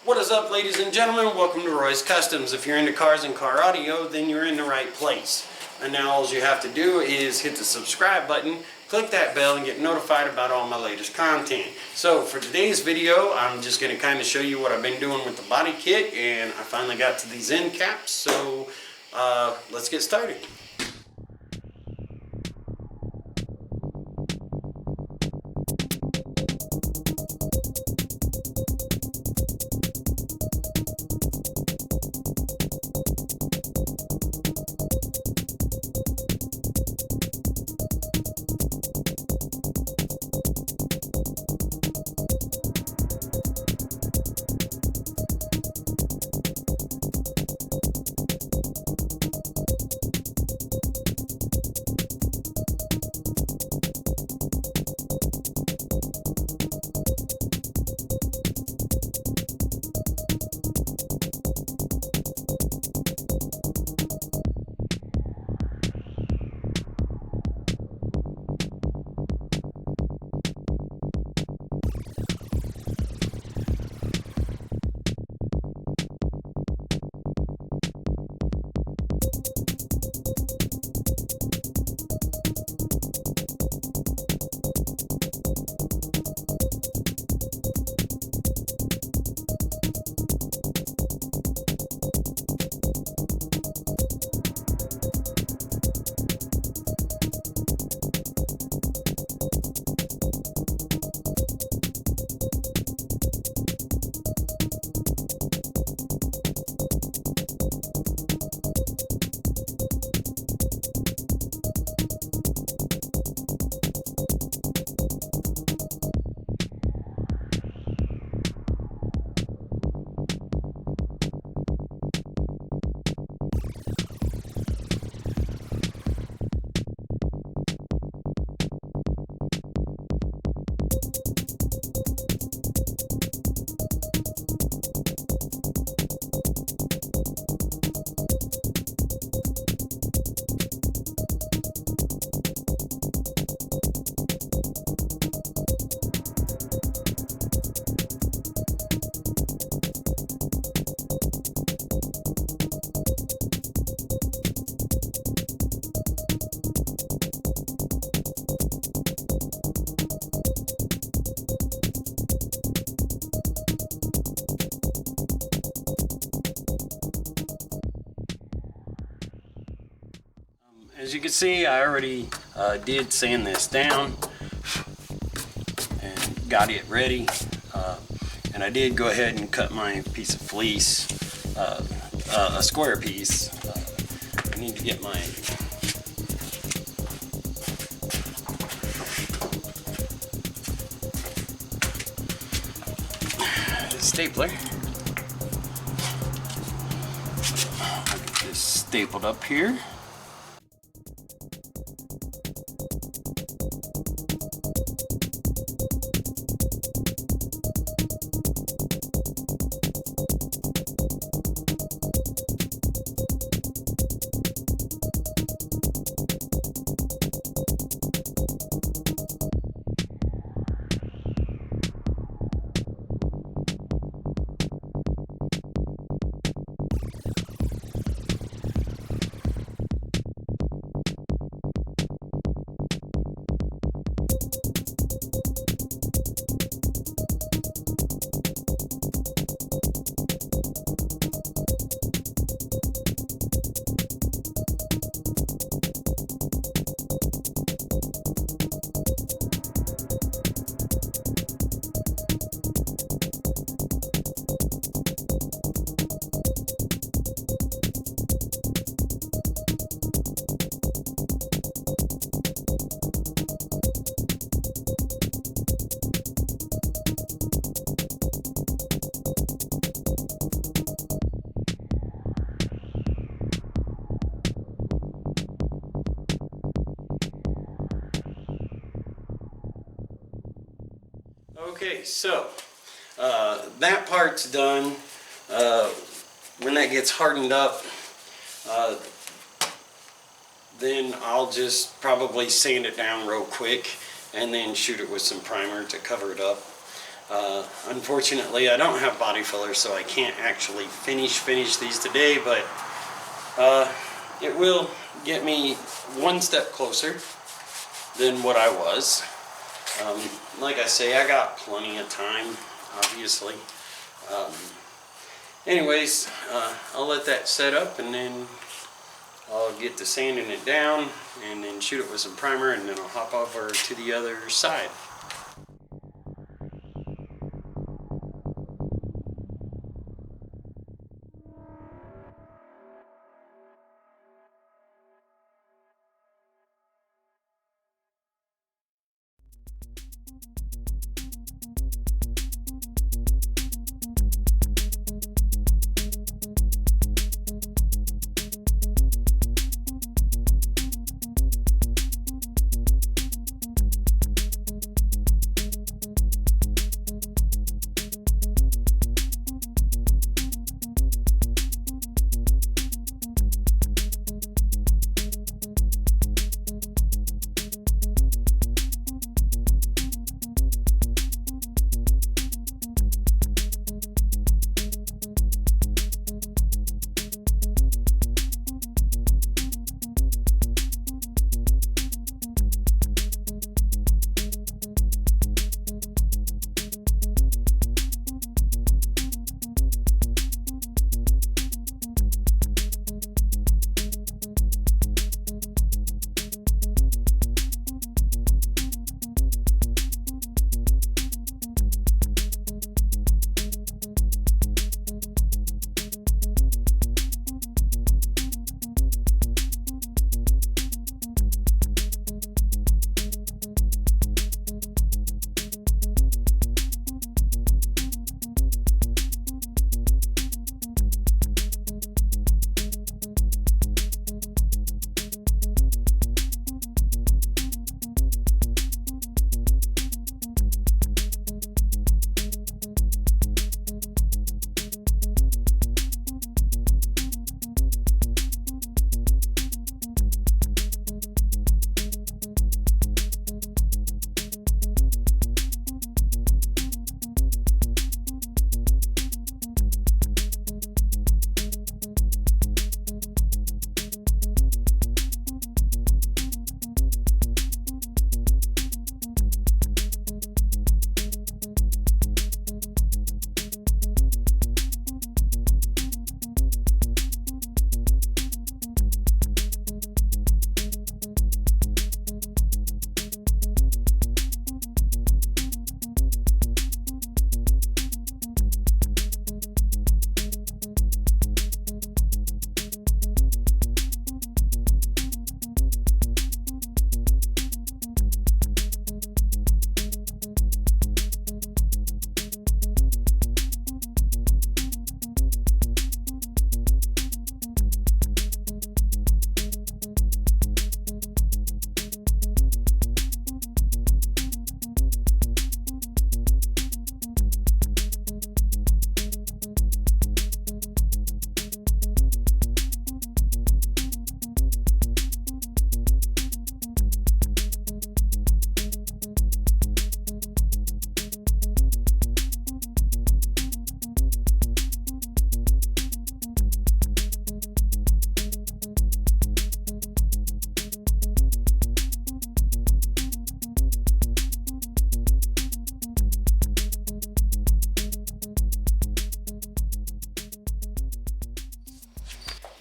What is up, ladies and gentlemen? Welcome to Roy's Customs. If you're into cars and car audio, then you're in the right place. And now all you have to do is hit the subscribe button, click that bell, and get notified about all my latest content. So for today's video, I'm just going to kind of show you what I've been doing with the body kit, and I finally got to these end caps, so let's get started. As you can see, I already did sand this down and got it ready. And I did go ahead and cut my piece of fleece, a square piece. I need to get my stapler. I'll get this stapled up here. Okay, so that part's done. When that gets hardened up, then I'll just probably sand it down real quick and then shoot it with some primer to cover it up. Unfortunately, I don't have body fillers, so I can't actually finish these today, but it will get me one step closer than what I was. Like I say, I got plenty of time, obviously. Anyways, I'll let that set up, and then I'll get to sanding it down and then shoot it with some primer, and then I'll hop over to the other side.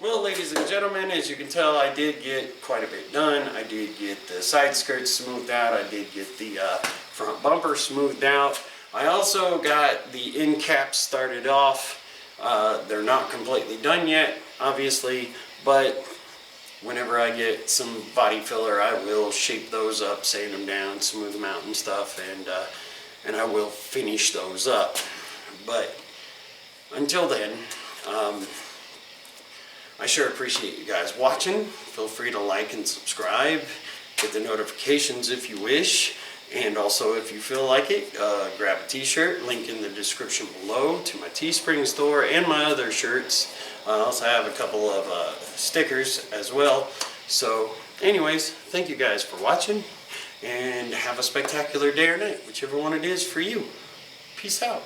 Well, ladies and gentlemen, as you can tell, I did get quite a bit done. I did get the side skirts smoothed out. I did get the front bumper smoothed out. I also got the end caps started off. They're not completely done yet, obviously, but whenever I get some body filler, I will shape those up, sand them down, smooth them out and stuff, and I will finish those up. But until then, I sure appreciate you guys watching. Feel free to like and subscribe. Hit the notifications if you wish. And also, if you feel like it, grab a t-shirt. Link in the description below to my Teespring store and my other shirts. I also have a couple of stickers as well. So anyways, thank you guys for watching. And have a spectacular day or night, whichever one it is for you. Peace out.